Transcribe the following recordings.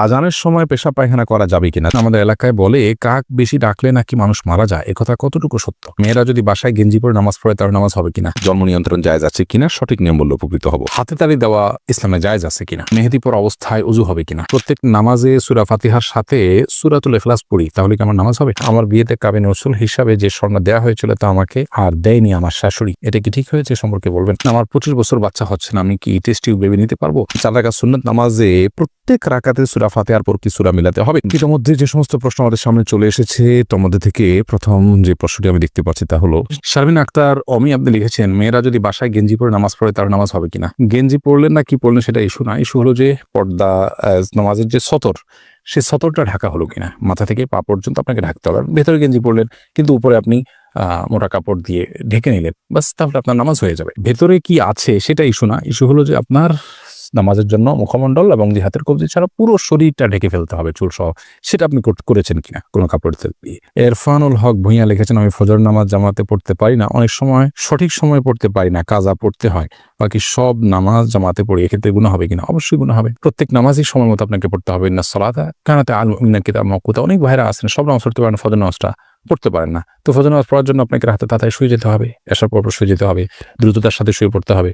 আজানের সময় পেশাব পায়খানা করা যাবে কিনা? আমাদের এলাকায় বলে কাক বেশি ডাকলে নাকি মানুষ মারা যায়। একথা কতটুকু সত্য? মেয়েরা যদি বাসায় গেঞ্জি পরে নামাজ পড়ে তার নামাজ হবে কিনা? জন্ম নিয়ন্ত্রণ জায়েজ আছে কিনা? সঠিক নিয়ম বললে উপকৃত হব। হাতে তালি দেওয়া ইসলামে জায়েজ আছে কিনা? মেহেদি পরা অবস্থায় ওযু হবে কিনা? প্রত্যেক নামাজে সূরা ফাতিহার সাথে সূরাতুল ইখলাস পড়ি, তাহলে কি আমার নামাজ হবে? আমার বিয়েতে কাবিন রসুল হিসাবে যে স্বর্ণ দেওয়া হয়েছিল তা আমাকে আর দেয়নি আমার শাশুড়ি, এটা কি ঠিক হয়েছে সম্পর্কে বলবেন। আমার 25 বছর বাচ্চা হচ্ছে না, আমি কি টেস্ট টিউব বেবি নিতে পারবো? 4 রাকাত সুন্নাত নামাজে প্রত্যেক রাকাতে সূরা ফাতিহার পর কি সূরা মিলাতে হবে? এর মধ্যে যে সমস্ত প্রশ্ন আমাদের সামনে চলে এসেছে তার মধ্যে থেকে প্রথম যে প্রশ্নটি আমি দেখতে পাচ্ছি তা হলো শারমিন আক্তার অমি, আপনি লিখেছেন মেয়েরা যদি বাসায় গেঞ্জি পরে নামাজ পড়ে তার নামাজ হবে কিনা? গেঞ্জি পড়লেন না কি পড়লেন সেটা ইস্যু না, ইস্যু হলো যে পর্দা নামাজের যে সতর, সে সতরটা ঢাকা হলো কিনা। মাথা থেকে পা পর্যন্ত আপনাকে ঢাকতে হবে। ভেতরে গেঞ্জি পড়লেন কিন্তু উপরে আপনি মোটা কাপড় দিয়ে ঢেকে নিলেন, বাস, তাহলে আপনার নামাজ হয়ে যাবে। ভেতরে কি আছে সেটা ইস্যু না, ইস্যু হলো যে আপনার নামাজের জন্য মুখমণ্ডল এবং যে হাতের কবজি ছাড়া পুরো শরীরটা ঢেকে ফেলতে হবে চুল সহ, সেটা আপনি করেছেন কিনা কোনো কাপড় দিয়ে। ইরফানুল হক ভূঁইয়া লিখেছেন আমি ফজর নামাজ জামাতে পড়তে পারি না, অনেক সময় সঠিক সময় পড়তে পারি না, কাজা পড়তে হয়, বাকি সব নামাজ জামাতে পড়ি, এক্ষেত্রে গুনাহ হবে কিনা? অবশ্যই গুনাহ হবে। প্রত্যেক নামাজই সময় মতো আপনাকে পড়তে হবে। ইন্নাস সালাতা কানাত আল মুমিনিনা কিতাবাম মাওকুতা। অনেক ভাইরা আছেন সব নামাজ পড়তে পারেন, ফজর নামাজটা পড়তে পারেন না, তো ফজর নামাজ পড়ার জন্য আপনাকে রাতে তাড়াতাড়ি শুয়ে যেতে হবে, এসার পর শুয়ে যেতে হবে, দ্রুততার সাথে শুয়ে পড়তে হবে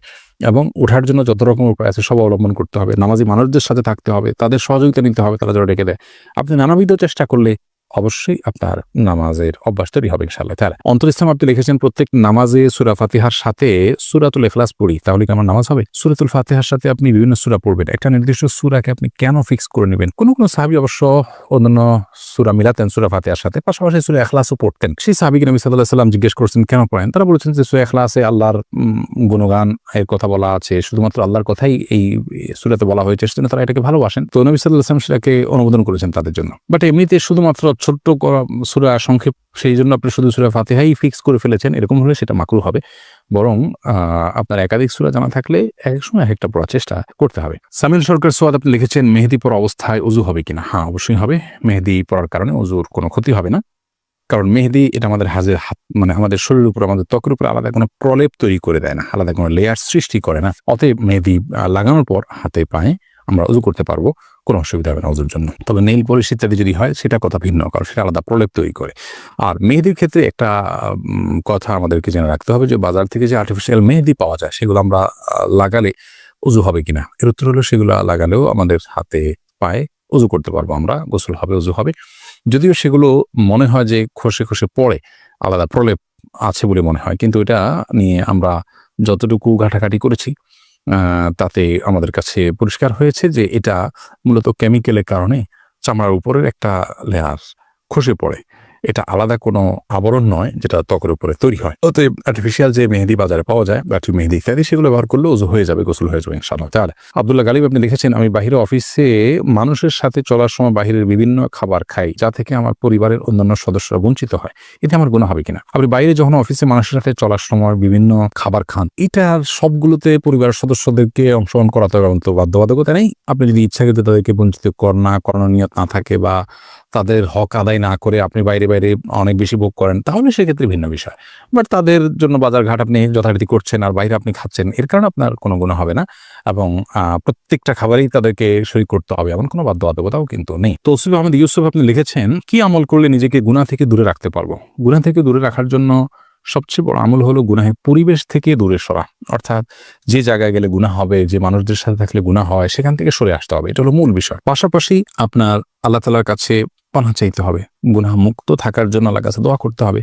এবং ওঠার জন্য যত রকম উপায় আছে সব অবলম্বন করতে হবে। নামাজি মানুষদের সাথে থাকতে হবে, তাদের সহযোগিতা নিতে হবে, তারা যেন ডেকে দেয়। আপনি নানাবিধ চেষ্টা করলে অবশ্যই আপনার নামাজের অভ্যাস তৈরি হবে ইনশাআল্লাহ তাআলা। অন্তর ইসলাম আপনি লিখেছেন প্রত্যেক নামাজে সূরা ফাতিহার সাথে সূরাতুল ইখলাস পড়ি, তাহলে কি আমার নামাজ হবে? সূরাতুল ফাতিহার সাথে আপনি বিভিন্ন সূরা পড়বেন, একটা নির্দিষ্ট সূরাকে আপনি কেন ফিক্স করে নেবেন? কোন সাহাবী অবশ্য অন্যান্য সূরা মিলাতেন সূরা ফাতিহার সাথে, পাশাপাশি সূরা ইখলাসও পড়তেন। সেই সাহাবীকে নবী সাল্লাল্লাহু আলাইহি ওয়াসাল্লাম জিজ্ঞেস করছেন কেন পড়েন? তারা বলেছেন যে সূরা ইখলাসে আল্লাহর গুণগান এর কথা বলা আছে, শুধুমাত্র আল্লাহর কথাই এই সূরাতে বলা হয়েছে, সেজন্য তারা এটাকে ভালোবাসেন। তো নবী সাল্লাল্লাহু আলাইহি ওয়াসাল্লাম সেটাকে অনুমোদন করেছেন তাদের জন্য। বাট এমনিতে শুধুমাত্র ছোট্ট সূরা সংক্ষেপ, সেই জন্য আপনি শুধু সূরা ফাতিহাই ফিক্স করে ফেলেছেন, এরকম হলে সেটা মাকরুহ হবে। বরং আপনার একাধিক সূরা জানা থাকলে এক সময় একটা পড়ার চেষ্টা করতে হবে। সামিল সরকার সোয়াদ আপনি লিখেছেন মেহেদি পরা অবস্থায় ওযু হবে কিনা? হ্যাঁ, অবশ্যই হবে। মেহেদি পরার কারণে ওযুর কোনো ক্ষতি হবে না, কারণ মেহেদি এটা আমাদের হাত মানে আমাদের শরীরের উপর, আমাদের ত্বকের উপর আলাদা কোনো প্রলেপ তৈরি করে দেয় না, আলাদা কোনো লেয়ার সৃষ্টি করে না। অতএব মেহেদি লাগানোর পর হাতে পায়ে আমরা ওযু করতে পারবো, কোনো অসুবিধা হবে না ওযুর জন্য। তবে নেইল পলিশ ইত্যাদি যদি হয় সেটা কথা ভিন্ন, কারণ সেটা আলাদা প্রলেপ তৈরি করে। আর মেহেদির ক্ষেত্রে একটা কথা আমাদেরকে জেনে রাখতে হবে যে বাজার থেকে যে আর্টিফিশিয়াল মেহেদি পাওয়া যায় সেগুলো আমরা লাগালে ওযু হবে কিনা? এর উত্তর হলো সেগুলো লাগালেও আমাদের হাতে পায়ে ওযু করতে পারবো আমরা, গোসল হবে, ওযু হবে। যদিও সেগুলো মনে হয় যে খসে খসে পড়ে, আলাদা প্রলেপ আছে বলে মনে হয়, কিন্তু এটা নিয়ে আমরা যতটুকু ঘাটাঘাটি করেছি তাতে আমাদের কাছে পরিষ্কার হয়েছে যে এটা মূলত কেমিক্যালের কারণে চামড়ার উপরের একটা লেয়ার খসে পড়ে, এটা আলাদা কোনো আবরণ নয় যেটা ত্বকের উপরে তৈরি হয়। অতএব আর্টিফিশিয়াল যে মেহেদি বাজারে পাওয়া যায়, ব্যাটারি মেহেদি ইত্যাদি, সেগুলো ব্যবহার করলে ওযু হয়ে যাবে, গোসল হয়ে যাবে ইনশাআল্লাহ তাআলা। আব্দুল্লাহ গালিব আপনি লিখেছেন আমি বাহিরে অফিসে মানুষের সাথে চলার সময় বাহিরের বিভিন্ন খাবার খাই, যা থেকে আমার পরিবারের অন্যান্য সদস্যরা বঞ্চিত হয়, এতে আমার গুনাহ হবে কিনা? আপনি বাইরে যখন অফিসে মানুষের সাথে চলার সময় বিভিন্ন খাবার খান, এটার সবগুলোতে পরিবারের সদস্যদেরকে অংশগ্রহণ করাতে হবে তো বাধ্যবাধকতা নেই। আপনি যদি ইচ্ছাকৃত তাদেরকে বঞ্চিত করানোর নিয়ত না থাকে বা তাদের হক আদায় না করে আপনি বাইরে বাইরে অনেক বেশি ভোগ করেন, তাহলে সেক্ষেত্রে ভিন্ন বিষয়। বাট তাদের জন্য বাজার ঘাট আপনি যথারীতি করছেন আর বাইরে আপনি খাচ্ছেন, এর কারণে আপনার কোনো গুনাহ হবে না এবং প্রত্যেকটা খাবারেই তাদেরকে শরীক করতে হবে এমন কোনো বাধ্যবাধকতাও কিন্তু নেই। তৌসিফ আহমেদ ইউসুফ আপনি লিখেছেন কি আমল করলে নিজেকে গুনাহ থেকে দূরে রাখতে পারবো? গুনাহ থেকে দূরে রাখার জন্য সবচেয়ে বড় আমল হলো গুনাহের পরিবেশ থেকে দূরে সরা, অর্থাৎ যে জায়গায় গেলে গুনাহ হবে, যে মানুষদের সাথে থাকলে গুনাহ হয়, সেখান থেকে সরে আসতে হবে, এটা হলো মূল বিষয়। পাশাপাশি আপনার আল্লাহ তাআলার কাছে পানাহ চাইতে হবে, গুনাহ মুক্ত থাকার জন্য আল্লাহর কাছে দোয়া করতে হবে,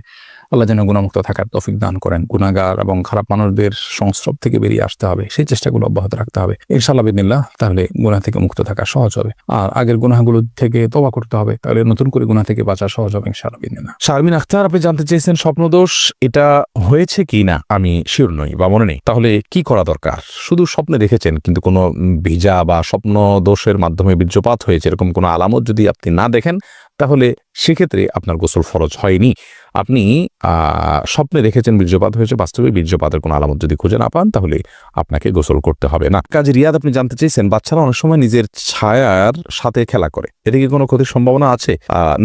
আল্লাহ যেন গুনাহমুক্ত থাকার তৌফিক দান করেন। গুনাহগার এবং খারাপ মানুষদের সংস্রব থেকে বেরিয়ে আসতে হবে, সেই চেষ্টাগুলো অব্যাহত রাখতে হবে ইনশাআল্লাহ বিদিনিল্লাহ, তাহলে গুনাহ থেকে মুক্ত থাকা সহজ হবে। আর আগের গুনাহগুলো থেকে তওবা করতে হবে, তাহলে নতুন করে গুনাহ থেকে বাঁচা সহজ হবে ইনশাআল্লাহ বিদিনিল্লাহ। শারমিন আখতার আপনি জানতে চেয়েছেন স্বপ্নদোষ এটা হয়েছে কি না আমি শিওর নই বা মনে নেই, তাহলে কি করা দরকার? শুধু স্বপ্নে দেখেছেন কিন্তু কোনো ভিজা বা স্বপ্ন দোষের মাধ্যমে বীর্যপাত হয়েছে এরকম কোনো আলামত যদি আপনি না দেখেন, তাহলে সেক্ষেত্রে আপনার গোসল ফরজ হয়নি। আপনি স্বপ্নে দেখেছেন বীর্যপাত হয়েছে, বাস্তবে বীর্যপাতের কোনো আলামত যদি খুঁজে না পান তাহলে আপনাকে গোসল করতে হবে না। কাজী রিয়াদ আপনি জানতে চেয়েছেন বাচ্চারা অনেক সময় নিজের ছায়ার সাথে খেলা করে, এটা কি কোনো ক্ষতির সম্ভাবনা আছে?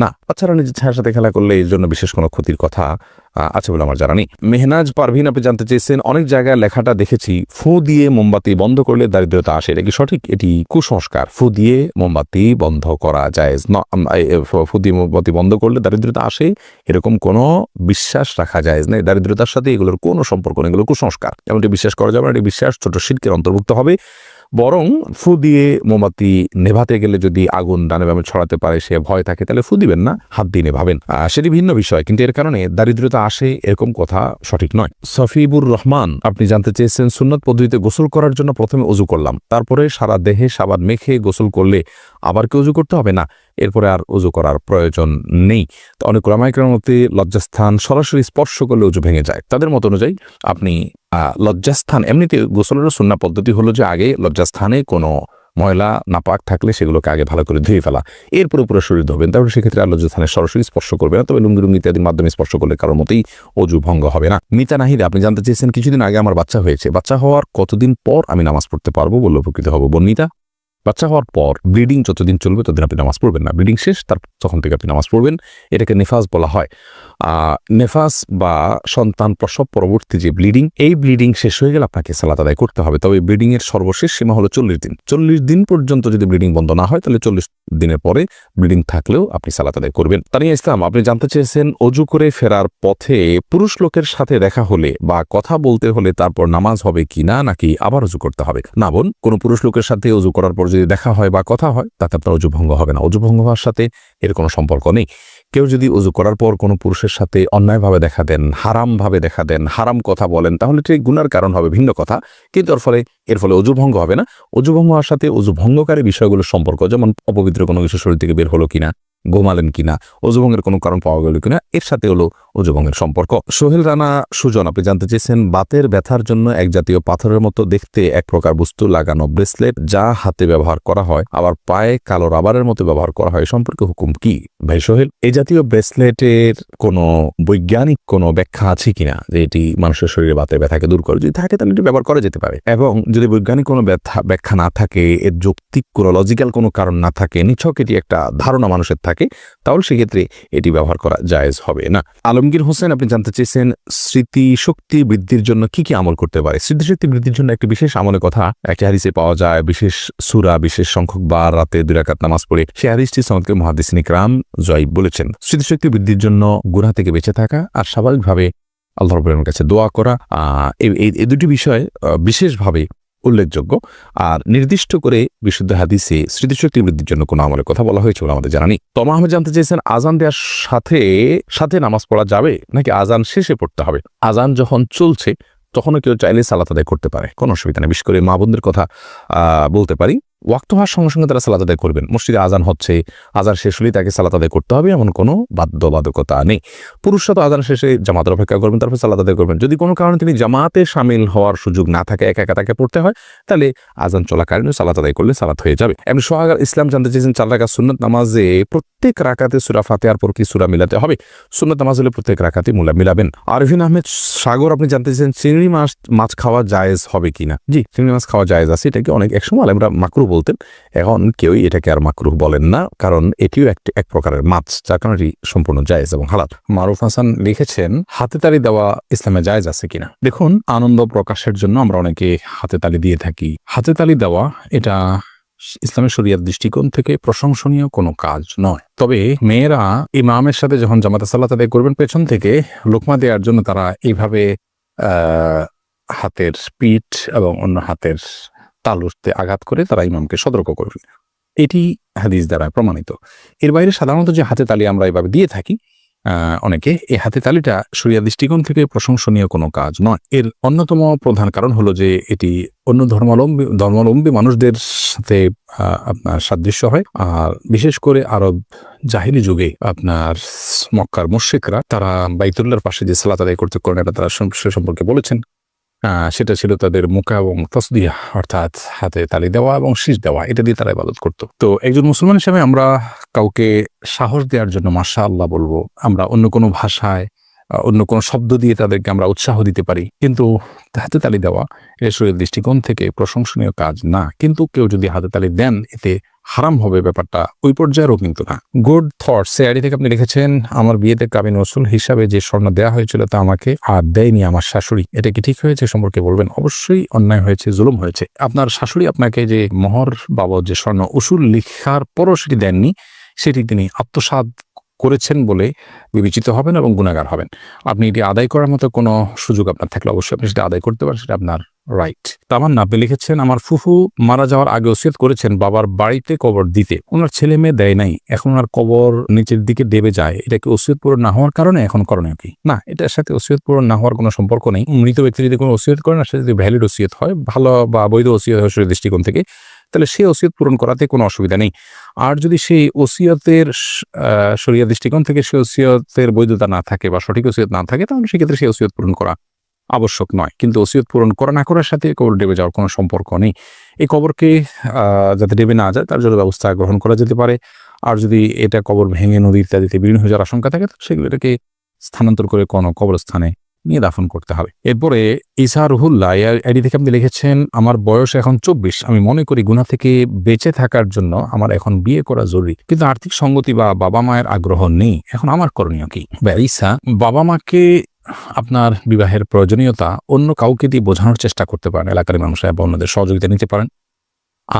না, বাচ্চারা নিজের ছায়ার সাথে খেলা করলে এর জন্য বিশেষ কোনো ক্ষতির কথা আছে বলে আমার জানা নেই। মেহনাজ পারভিন আপনি জানতে চেয়েছেন, অনেক জায়গায় লেখাটা দেখেছি ফু দিয়ে মোমবাতি বন্ধ করলে দারিদ্রতা আসে, এটা কি সঠিক? এটি কুসংস্কার। ফু দিয়ে মোমবাতি বন্ধ করা যায় না, ফু দিয়ে মোমবাতি বন্ধ করলে দারিদ্রতা আসে এরকম কোনো বিশ্বাস রাখা যায় না। দারিদ্রতার সাথে এগুলোর কোনো সম্পর্ক নেই, এগুলো কুসংস্কার, এমনটি বিশ্বাস করা যাবে না। এটি বিশ্বাস ছোট শিরকের অন্তর্ভুক্ত হবে। বরং ফু দিয়ে মোমবাতি নেভাতে গেলে যদি আগুন ডানে বামে ছড়াতে পারে সে ভয় থাকে, তাহলে ফু দিবেন না, হাত দিয়ে নেভাবেন, সেটি ভিন্ন বিষয়। কিন্তু এর কারণে দারিদ্রতা আসে এরকম কথা সঠিক নয়। সফিবুর রহমান আপনি জানতে চেয়েছেন, সুন্নত পদ্ধতিতে গোসল করার জন্য প্রথমে ওযু করলাম, তারপরে সারা দেহে সাবান মেখে গোসল করলে আবার কি ওযু করতে হবে? না, এরপরে আর ওযু করার প্রয়োজন নেই। তো অনেক উলামায়ে কেরামের মতে লজ্জাস্থান সরাসরি স্পর্শ করলে ওযু ভেঙে যায়। তাদের মত অনুযায়ী আপনি লজ্জাস্থান, এমনিতে গোসলের সুন্নাহ পদ্ধতি হলো যে আগে লজ্জাস্থানে কোনো ময়লা নাপাক থাকলে সেগুলোকে আগে ভালো করে ধুয়ে ফেলা, এরপরে পুরো শরীর ধোবেন, তারপরে সেক্ষেত্রে আর লজ্জাস্থানে সরাসরি স্পর্শ করবে না। তবে লুঙ্গি ইত্যাদির মাধ্যমে স্পর্শ করলে কারোর মতেই ওযু ভঙ্গ হবে না। মিতা নাহিদা আপনি জানতে চেয়েছেন, কিছুদিন আগে আমার বাচ্চা হয়েছে, বাচ্চা হওয়ার কতদিন পর আমি নামাজ পড়তে পারবো বলে উপকৃত হব? বর্ণিতা, বাচ্চা হওয়ার পর ব্লিডিং যতদিন চলবে ততদিন আপনি নামাজ পড়বেন না, ব্লিডিং শেষ তখন থেকে আপনি নামাজ পড়বেন। এটাকে নেফাস বলা হয়। নেফাস বা সন্তান প্রসব পরবর্তী যে ব্লিডিং, এই ব্লিডিং শেষ হয়ে গেলে আপনাকে সালাত আদায় করতে হবে। তবে ব্লিডিং এর সর্বশেষ সীমা হলো 40 দিন। 40 দিন পর্যন্ত যদি ব্লিডিং বন্ধ না হয় তাহলে 40 দিনের পরে ব্লিডিং থাকলেও আপনি সালাত আদায় করবেন। তানিয়া ইসলাম আপনি জানতে চেয়েছেন, অজু করে ফেরার পথে পুরুষ লোকের সাথে দেখা হলে বা কথা বলতে হলে তারপর নামাজ হবে কিনা, নাকি আবার অজু করতে হবে? না বোন, কোনো পুরুষ লোকের সাথে অজু করার পর যদি দেখা হয় বা কথা হয় তাতে আপনার অজু ভঙ্গ হবে না। অজু ভঙ্গ হওয়ার সাথে এর কোনো সম্পর্ক নেই। কেউ যদি অজু করার পর কোনো পুরুষের সাথে অন্যায়ভাবে দেখা দেন, হারামভাবে দেখা দেন, হারাম কথা বলেন, তাহলে ঠিক গুনার কারণ হবে, ভিন্ন কথা। কিন্তু এর ফলে অজু ভঙ্গ হবে না। অজু ভঙ্গ হওয়ার সাথে অজু ভঙ্গকারী বিষয়গুলোর সম্পর্ক, যেমন অপবিত্র কোনো কিছু শরীর থেকে বের হলো কিনা, ঘুমালেন কিনা, অজুভঙ্গের কোনো কারণ পাওয়া গেল কিনা, এর সাথে হলো অজুভঙ্গের সম্পর্ক। সোহেল রানা সুজন আপনি জানতে চেয়েছেন, বাতের ব্যথার জন্য এক জাতীয় পাথরের মতো দেখতে এক প্রকার বস্তু লাগানো ব্রেসলেট যা হাতে ব্যবহার করা হয় আবার পায়ে কালো রাবারের মতো ব্যবহার করা হয়, সম্পর্কে হুকুম কি? ভাই সোহেল, এই জাতীয় ব্রেসলেটের কোনো বৈজ্ঞানিক কোনো ব্যাখ্যা আছে কিনা যে এটি মানুষের শরীরে বাতের ব্যথাকে দূর করে? যদি থাকে তাহলে এটি ব্যবহার করা যেতে পারে, এবং যদি বৈজ্ঞানিক কোনো ব্যাখ্যা না থাকে, এর যৌক্তিক কোনো লজিক্যাল কোনো কারণ না থাকে, নিছক এটি একটা ধারণা মানুষের থাকে, তাহলে সেক্ষেত্রে এটি ব্যবহার করা জায়েজ হবে না। আলমগীর হোসেন আপনি জানতে চেয়েছেন, স্মৃতিশক্তি বৃদ্ধির জন্য কি কি আমল করতে পারে? স্মৃতিশক্তি বৃদ্ধির জন্য একটি বিশেষ আমলের কথা একটি হাদিসে পাওয়া যায়, বিশেষ সূরা, বিশেষ সংখ্যক বার রাতে 2 রাকাত নামাজ পড়ে। সেই হাদিসটি সনদকে মুহাদ্দিসিন ইকরাম জয়ীব বলেছেন। স্মৃতিশক্তি বৃদ্ধির জন্য গুনাহ থেকে বেঁচে থাকা আর স্বাভাবিকভাবে আল্লাহর রাব্বুল কাছে দোয়া করা, এই দুটি বিষয় বিশেষভাবে উল্লেখযোগ্য। আর নির্দিষ্ট করে বিশুদ্ধ হাদিসে স্মৃতিশক্তি বৃদ্ধির জন্য কোনো আমলের কথা বলা হয়েছে বলে আমাদের জানা নেই। তমা আহমেদ জানতে চেয়েছেন, আজান দেওয়ার সাথে সাথে নামাজ পড়া যাবে নাকি আজান শেষে পড়তে হবে? আজান যখন চলছে তখনও কেউ চাইলে সালাত আদায় করতে পারে, কোনো অসুবিধা নেই। বিশেষ করে মা বোনদের কথা বলতে পারি, ওয়াক্ত হওয়ার সঙ্গে সঙ্গে তারা সালাত আদায় করবেন। মসজিদে আজান হচ্ছে, আজান শেষ হলেই তাকে সালাত আদায় করতে হবে এমন কোনো বাধ্যবাধকতা নেই। পুরুষরা তো আজান শেষে জামাতের অপেক্ষা করবেন, তারপর সালাত আদায় করবেন। যদি কোনো কারণে তিনি জামাতে শামিল হওয়ার সুযোগ না থাকে, একা একা তাকে পড়তে হয়, তাহলে আজান চলাকালীন সালাত আদায় করলে সালাত হয়ে যাবে। এমনি সোহাগ ইসলাম জানতে চেয়েছেন, 4 রাকাত সুন্নত নামাজে প্রত্যেক রাকাতে সূরা ফাতিহার পর কি সূরা মিলাতে হবে? সুন্নত নামাজ হলে প্রত্যেক রাকাতে মিলাবেন। আরফিন আহমেদ সাগর আপনি জানতে চেয়েছেন, চিংড়ি মাছ খাওয়া জায়েজ হবে কিনা? জি, চিংড়ি মাছ খাওয়া জায়েজ আছে। এটাকে একসময় আমরা মাকরুহ বলতেন, এখন কেউই এটাকে আর মাকরুহ বলেন না, কারণ এটিও এক প্রকারের মাছ, যার কারণে এটি সম্পূর্ণ জায়েজ এবং হালাল। মারুফ হাসান লিখেছেন, হাতে তালি দেওয়া ইসলামে জায়েজ আছে কিনা? দেখুন, আনন্দ প্রকাশের জন্য আমরা অনেকে হাতে তালি দিয়ে থাকি। হাতে তালি দেওয়া এটা ইসলামের শরিয়ার দৃষ্টিকোণ থেকে প্রশংসনীয় কোনো কাজ নয়। তবে মেয়েরা ইমামের সাথে যখন জামাতে সালাত আদায় করবেন, পেছন থেকে লোকমা দেওয়ার জন্য তারা এইভাবে হাতের পিঠ এবং অন্য হাতের তালুতে আঘাত করে তারা ইমামকে সতর্ক করবে, এটি হাদিস দ্বারা প্রমাণিত। এর বাইরে সাধারণত যে হাতে তালি আমরা এভাবে দিয়ে থাকি অনেকে, এই হাতে তালিটা শরিয়া দৃষ্টিকোণ থেকে প্রশংসনীয় কোনো কাজ নয়। এর অন্যতম প্রধান কারণ হলো যে এটি অন্য ধর্মাবলম্বী মানুষদের সাথে আপনার সাদৃশ্য হয়। আর বিশেষ করে আরব জাহিলি যুগে আপনার মক্কার মুশরিকরা তারা বাইতুল্লাহর পাশে যে সালাত আদায় করতে করেন, এটা তারা সে সম্পর্কে বলেছেন। সেটা ছিল তাদের মুকা এবং তাসদিয়া, অর্থাৎ হাতে তালি দেওয়া এবং শীষ দেওয়া, এটা দিয়ে তারা ইবাদত করত। তো একজন মুসলমান হিসেবে আমরা কাউকে সাহস দেওয়ার জন্য মাশাআল্লাহ বলবো, আমরা অন্য কোনো ভাষায় অন্য কোনো শব্দ দিয়ে তাদেরকে আমরা উৎসাহ দিতে পারি, কিন্তু হাতে তালি দেওয়া এটা শরীরের দৃষ্টিকোণ থেকে প্রশংসনীয় কাজ না। কিন্তু কেউ যদি হাতে তালি দেন, এতে হারাম হবে ব্যাপারটা ওই পর্যায়েরও কিন্তু না। গুড থটস আইডি থেকে আপনি লিখেছেন, আমার বিয়েতে কাবিন ওসুল হিসাবে যে স্বর্ণ দেওয়া হয়েছিল তা আমাকে আর দেয়নি আমার শাশুড়ি, এটা কি ঠিক হয়েছে সম্পর্কে বলবেন? অবশ্যই অন্যায় হয়েছে, জুলুম হয়েছে। আপনার শাশুড়ি আপনাকে যে মোহর বাবদ যে স্বর্ণ উসুল লিখার পরও সেটি দেননি, সেটি তিনি আত্মসাৎ করেছেন বলে বিবেচিত হবেন এবং গুণাগার হবেন। আপনি এটি আদায় করার মতো কোনো সুযোগ আপনার থাকলে অবশ্যই আপনি সেটা আদায় করতে পারেন, সেটা আপনার রাইট। তামান্না আপনি লিখেছেন, আমার ফুফু মারা যাওয়ার আগে ওসিয়ত করেছেন বাবার বাড়িতে কবর দিতে, ওনার ছেলে মেয়ে দেয় নাই, এখন ওনার কবর নিচের দিকে দেবে যায়, এটা কি ওসিয়ত পূরণ না হওয়ার কারণে এখন করণীয় কি? না, এটার সাথে ওসিয়ত পূরণ না হওয়ার কোনো সম্পর্ক নেই। মৃত ব্যক্তি যদি কোনো ওসিয়ত করেন আর সেটা যদি ভ্যালিড ওসিয়ত হয়, ভালো বা বৈধ ওসিয়ত হয় শরীর দৃষ্টিকোণ থেকে, তাহলে সেই ওসিয়ত পূরণ করাতে কোনো অসুবিধা নেই। আর যদি সেই ওসিয়তের শরীয়ত দৃষ্টিকোণ থেকে সেই ওসিয়তের বৈধতা না থাকে বা সঠিক ওসিয়ত না থাকে, তাহলে সেক্ষেত্রে সেই ওসিয়ত পূরণ করা আবশ্যক নয়। কিন্তু ওসিয়ত পূরণ করা না করার সাথে কবর ডেবে যাওয়ার কোনো সম্পর্ক নেই। এই কবরকে যাতে ডেবে না যায় তার জন্য ব্যবস্থা গ্রহণ করা যেতে পারে। আর যদি এটা কবর ভেঙে নদী ইত্যাদিতে বিলীন হয়ে যাওয়ার আশঙ্কা থাকে, সেগুলো এটাকে স্থানান্তর করে কোনো কবরস্থানে নিয়ে দাফন করতে হবে। এরপরে ইসা রুহুল্লাহ আইডি থেকে আপনি লিখেছেন, আমার বয়স এখন 24, আমি মনে করি গুনাহ থেকে বেঁচে থাকার জন্য আমার এখন বিয়ে করা জরুরি, কিন্তু আর্থিক সঙ্গতি বা বাবা মায়ের আগ্রহ নেই, এখন আমার করণীয় কি? ইসা, বাবা মাকে আপনার বিবাহের প্রয়োজনীয়তা অন্য কাউকে দিয়ে বোঝানোর চেষ্টা করতে পারেন, এলাকার মানুষরা বা অন্যদের সহযোগিতা নিতে পারেন।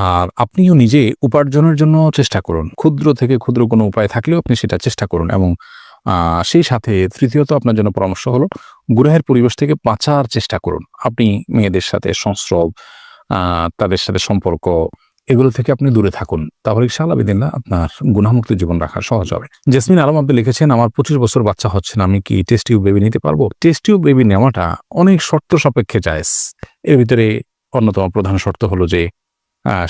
আর আপনিও নিজে উপার্জনের জন্য চেষ্টা করুন, ক্ষুদ্র থেকে ক্ষুদ্র কোনো উপায় থাকলেও আপনি সেটা চেষ্টা করুন। এবং সেই সাথে তৃতীয়ত আপনার জন্য পরামর্শ হলো, গুনাহের পরিবেশ থেকে বাঁচার চেষ্টা করুন। আপনি মেয়েদের সাথে সংস্রব, তাদের সাথে সম্পর্ক, এগুলো থেকে আপনি দূরে থাকুন, তাহলে ইনশাআল্লাহ বিদিনল্লাহ আপনার গুনাহমুক্ত জীবন রাখা সহজ হবে। জেসমিন আলম আপনি লিখেছেন, আমার 25 বছর বাচ্চা হচ্ছে না, আমি কি টেস্ট টিউব বেবি নিতে পারবো? টেস্ট টিউব বেবি নেওয়াটা অনেক শর্ত সাপেক্ষে জায়েজ। এর ভিতরে অন্যতম প্রধান শর্ত হলো যে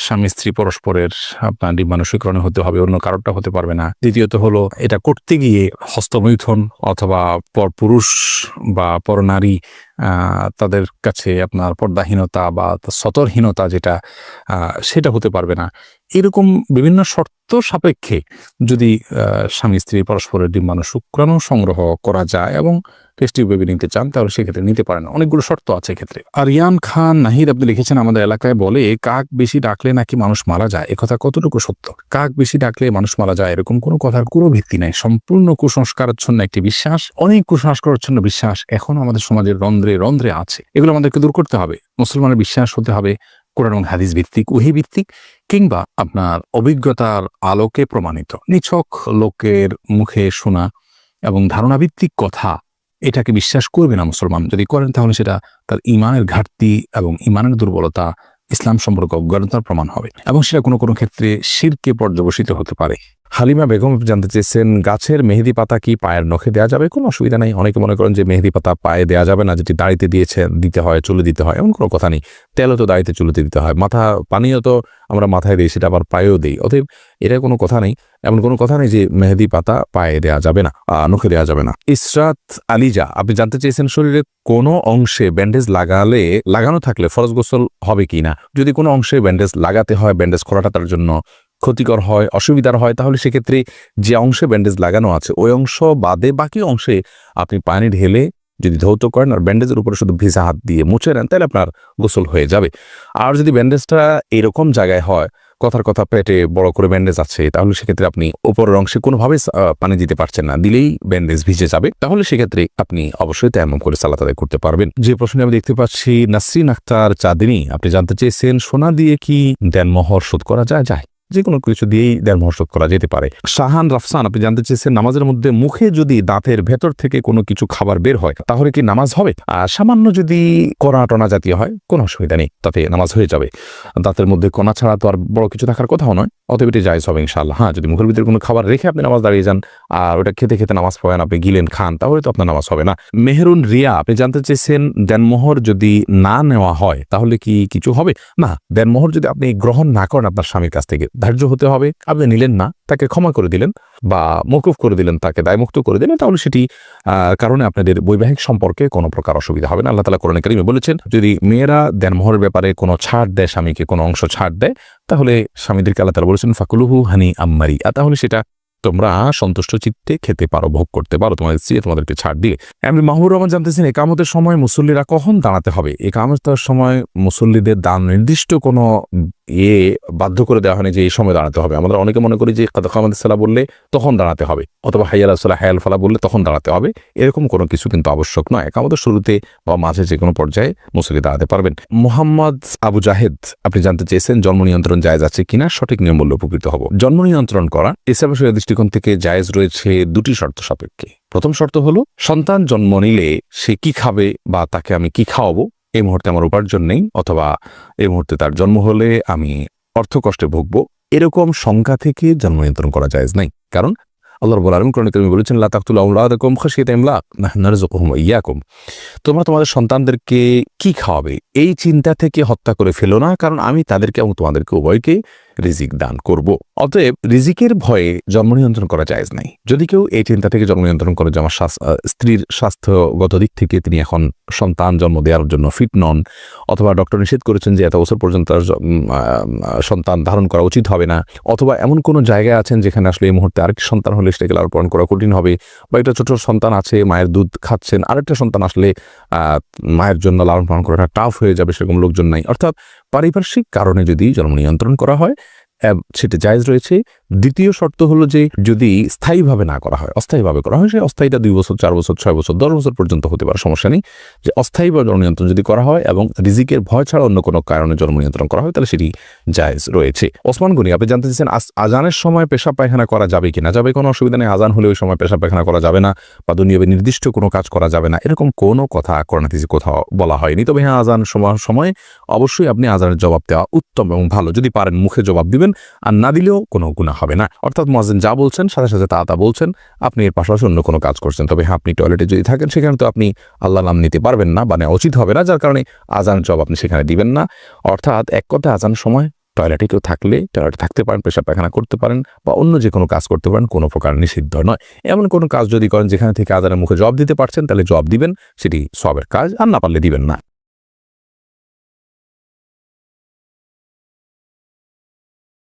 স্বামী স্ত্রী পরস্পরের আপনার ডিম্বাণুশীকরণে হতে হবে, অন্য কারোরটা হতে পারবে না। দ্বিতীয়ত হলো, এটা করতে গিয়ে হস্তমৈথুন অথবা পরপুরুষ বা পরনারী তাদের কাছে আপনার পর্দাহীনতা বা সতর্কহীনতা যেটা সেটা হতে পারবে না। এরকম বিভিন্ন শর্ত সাপেক্ষে যদি স্বামী স্ত্রী পরস্পরের ডিম্বাণু শুক্রাণু সংগ্রহ করা যায় এবং টেস্ট টিউব বেবি নিতে চান, তাহলে সেক্ষেত্রে নিতে পারেন। অনেকগুলো শর্ত আছে এক্ষেত্রে। আরিয়ান খান নাহিদ আপনি লিখেছেন, আমাদের এলাকায় বলে কাক বেশি ডাকলে নাকি মানুষ মারা যায়, একথা কতটুকু সত্য? কাক বেশি ডাকলে মানুষ মারা যায় এরকম কোনো কথার কোনো ভিত্তি নাই, সম্পূর্ণ কুসংস্কারাচ্ছন্ন একটি বিশ্বাস। অনেক কুসংস্কারাচ্ছন্ন বিশ্বাস এখন আমাদের সমাজের রন্ধ্রে রন্ধ্রে আছে, এগুলো আমাদেরকে দূর করতে হবে। মুসলমানের বিশ্বাস হতে হবে কোরআন এবং হাদিস ভিত্তিক, ওহী ভিত্তিক, কিংবা আপনার অভিজ্ঞতার আলোকে প্রমাণিত। নিছক লোকের মুখে শোনা এবং ধারণাভিত্তিক কথা, এটাকে বিশ্বাস করবে না মুসলমান। যদি করেন তাহলে সেটা তার ইমানের ঘাটতি এবং ইমানের দুর্বলতা, ইসলাম সম্পর্কে অজ্ঞানতার প্রমাণ হবে, এবং সেটা কোনো কোনো ক্ষেত্রে শিরকে পর্যবসিত হতে পারে। হালিমা বেগম জানতে চেয়েছেন, গাছের মেহেদি পাতা কি পায়ের নখে দেওয়া যাবে? কোনো অসুবিধা নেই। অনেকে মনে করেন যে মেহেদি পাতা পায়ে দেওয়া যাবে না, যেটি দাড়িতে দিতে হয়, চুলে দিতে হয়, এমন কোনো কথা নেই। তেলও তো দাড়িতে চুলেতে দিতে হয়, পানিও তো আমরা মাথায় দিই, সেটা আবার পায়েও দিই। অতএব এটা কোনো কথা নেই, এমন কোনো কথা নেই যে মেহেদি পাতা পায়ে দেওয়া যাবে না, নখে দেওয়া যাবে না। ইসরাত আলিজা আপনি জানতে চেয়েছেন, শরীরে কোনো অংশে ব্যান্ডেজ লাগানো থাকলে ফরজ গোসল হবে কি না? যদি কোনো অংশে ব্যান্ডেজ লাগাতে হয়, ব্যান্ডেজ করাটা তার জন্য ক্ষতিকর হয়, অসুবিধার হয়, তাহলে সেক্ষেত্রে যে অংশে ব্যান্ডেজ লাগানো আছে ওই অংশ বাদে বাকি অংশে আপনি পানি ঢেলে যদি ধৌত করেন আর ব্যান্ডেজের উপরে শুধু ভিজা হাত দিয়ে মুছে নেন, তাহলে আপনার গোসল হয়ে যাবে। আর যদি ব্যান্ডেজটা এরকম জায়গায় হয়, কথার কথা পেটে বড় করে ব্যান্ডেজ আছে, তাহলে সেক্ষেত্রে আপনি উপরের অংশে কোনোভাবে পানি দিতে পারছেন না, দিলেই ব্যান্ডেজ ভিজে যাবে, তাহলে সেক্ষেত্রে আপনি অবশ্যই তেমন করে সালাত আদায় করতে পারবেন। যে প্রশ্নে আমি দেখতে পাচ্ছি, নাসরিন আক্তার চাঁদিনী আপনি জানতে চেয়েছেন, সোনা দিয়ে কি দেনমোহর শোধ করা যায়? যে কোনো কিছু দিয়েই দেনমোহর শোধ করা যেতে পারে। শাহান রাফসান আপনি জানতে চেয়েছেন, নামাজের মধ্যে মুখে যদি দাঁতের ভেতর থেকে কোনো কিছু খাবার বের হয় তাহলে কি নামাজ হবে? সামান্য যদি কণা টনা জাতীয় হয় কোনো অসুবিধা নেই, তাতে নামাজ হয়ে যাবে। দাঁতের মধ্যে কণা ছাড়া তো আর বড় কিছু থাকার কথাও নয়, অতএব এটি জায়েজ হবে ইনশাআল্লাহ। হ্যাঁ, যদি মুখের ভিতরে কোনো খাবার রেখে আপনি নামাজ দাঁড়িয়ে যান আর ওটা খেতে খেতে নামাজ পড়েন, আপনি গিলেন খান, তাহলে তো আপনার নামাজ হবে না। মেহরুন রিয়া আপনি জানতে চেয়েছেন, দেনমোহর যদি না নেওয়া হয় তাহলে কি কিছু হবে? না, দেনমোহর যদি আপনি গ্রহণ না করেন আপনার স্বামীর কাছ থেকে, ধার্য হতে হবে, আপনি নিলেন না, তাকে ক্ষমা করে দিলেন বা মওকুফ করে দিলেন, তাকে দায়মুক্ত করে দিলেন, তাহলে সেটি কারণে আপনাদের বৈবাহিক সম্পর্কে কোনো প্রকার অসুবিধা হবে না। আল্লাহ তাআলা কোরআনে কারীমে বলেছেন, যদি মেয়েরা দেনমোহরের ব্যাপারে কোনো ছাড় দেয়, স্বামীকে কোনো অংশ ছাড় দেয়, তাহলে স্বামীদেরকে আল্লাহ তাআলা বলেছেন ফাকুলুহু হানি আম্মারি, তাহলে সেটা তোমরা সন্তুষ্ট চিত্তে খেতে পারো, ভোগ করতে পারো, তোমাদের স্ত্রী তোমাদেরকে ছাড় দিয়ে। এমনি মাহবুর রহমান জানতেছেন, একামতের সময় মুসল্লিরা কখন দাঁড়াতে হবে? একামতের সময় মুসল্লিদের নির্দিষ্ট কোনো বাধ্য করে দেওয়া হয়নি যে এই সময় দাঁড়াতে হবে। আমরা অনেকে মনে করি যে কাদ কামাতিস সালাহ বললে তখন দাঁড়াতে হবে, অথবা হাইয়া আলাস সালাহ হায়াল ফালাহ বললে তখন দাঁড়াতে হবে, এরকম কোনো কিছু কিন্তু আবশ্যক নয়। আমাদের শুরুতে বা মাঝে যে কোনো পর্যায়ে মুসল্লি দাঁড়াতে পারবেন। মোহাম্মদ আবু জাহেদ আপনি জানতে চেয়েছেন জন্ম নিয়ন্ত্রণ জায়েজ আছে কিনা, সঠিক নিয়ম বললে উপকৃত হব। জন্ম নিয়ন্ত্রণ করা ইসলামের দৃষ্টিকোণ থেকে জায়েজ রয়েছে দুটি শর্ত সাপেক্ষে। প্রথম শর্ত হলো সন্তান জন্ম নিলে সে কি খাবে বা তাকে আমি কি খাওয়াবো, এই মুহূর্তে আমার উপার্জন নেই, অথবা এই মুহূর্তে তার জন্ম হলে আমি অর্থ কষ্টে ভুগবো, এরকম শঙ্কা থেকে জন্ম নিয়ন্ত্রণ করা জায়েজ নাই। কারণ আল্লাহ রাব্বুল আলামিন কোরআনে কারিমে বলেছেন লা তাকতুলু আওলাদাকুম খাশিয়াতা ইমলাক নাহনু নারযুকুহুম ওয়া ইয়াকুম, তোমরা তোমাদের সন্তানদেরকে কি খাওয়াবে এই চিন্তা থেকে হত্যা করে ফেলো না, কারণ আমি তাদেরকে এবং তোমাদেরকে উভয়কে রিজিক দান করব। অতএব রিজিকের ভয়ে জন্ম নিয়ন্ত্রণ করা জায়েজ নাই। যদি কেউ এই চিন্তা থেকে জন্ম নিয়ন্ত্রণ করে যে আমার স্ত্রীর স্বাস্থ্যগত দিক থেকে তিনি এখন সন্তান জন্ম দেওয়ার জন্য ফিট নন, অথবা ডক্টর নিষেধ করেছেন যে এত বছর পর্যন্ত সন্তান ধারণ করা উচিত হবে না, অথবা এমন কোনো জায়গায় আছেন যেখানে আসলে এই মুহূর্তে আরেকটি সন্তান হলে সেটাকে লালন পালন করা কঠিন হবে, বা একটা ছোট সন্তান আছে মায়ের দুধ খাচ্ছেন, আরেকটা সন্তান আসলে মায়ের জন্য লালন পালন করাটা টাফ হয়ে যাবে, সেরকম লোকজন নাই, অর্থাৎ পারিপার্শ্বিক কারণে যদি জন্ম নিয়ন্ত্রণ করা হয় সেটা জায়েজ রয়েছে। দ্বিতীয় শর্ত হলো যে যদি স্থায়ীভাবে না করা হয়, অস্থায়ীভাবে করা হয়, সে অস্থায়ীটা 2 বছর 4 বছর 6 বছর 10 বছর পর্যন্ত হতে পারে, সমস্যা নেই। যে অস্থায়ীভাবে জন্ম নিয়ন্ত্রণ যদি করা হয় এবং রিজিকের ভয় ছাড়া অন্য কোনো কারণে জন্ম নিয়ন্ত্রণ করা হয় তাহলে সেটি জায়েজ রয়েছে। ওসমান গনি আপনি জানতে চাইছেন আজানের সময় পেশাব পায়খানা করা যাবে কিনা। যাবে, কোনো অসুবিধা নেই। আজান হলে ওই সময় পেশাব পায়খানা করা যাবে না বা দুনিয়াবে নির্দিষ্ট কোনো কাজ করা যাবে না, এরকম কোনো কথা কোরআন হাদিসে কোথাও বলা হয়নি। তবে হ্যাঁ, আজান সময় অবশ্যই আপনি আজানের জবাব দেওয়া উত্তম এবং ভালো। যদি পারেন মুখে জবাব দিবেন, আর না দিলেও কোনো গুনাহ হবে না। অর্থাৎ মুয়াজ্জিন যা বলছেন সাথে সাথে তা বলছেন, আপনি এর পাশাপাশি অন্য কোনো কাজ করছেন। তবে হ্যাঁ, আপনি টয়লেটে যদি থাকেন সেখানে তো আপনি আল্লাহর নাম নিতে পারবেন না, মানে উচিত হবে না, যার কারণে আজানের জবাব আপনি সেখানে দিবেন না। অর্থাৎ এক কথায় আজানের সময় টয়লেটে কেউ থাকলে টয়লেটে থাকতে পারেন, পেশাব পায়খানা করতে পারেন বা অন্য যে কোনো কাজ করতে পারেন, কোনো প্রকার নিষিদ্ধ নয়। এমন কোনো কাজ যদি করেন যেখানে থেকে আজানের মুখে জবাব দিতে পারছেন তাহলে জবাব দিবেন, সেটি সওয়াবের কাজ, আর না পারলে দিবেন না।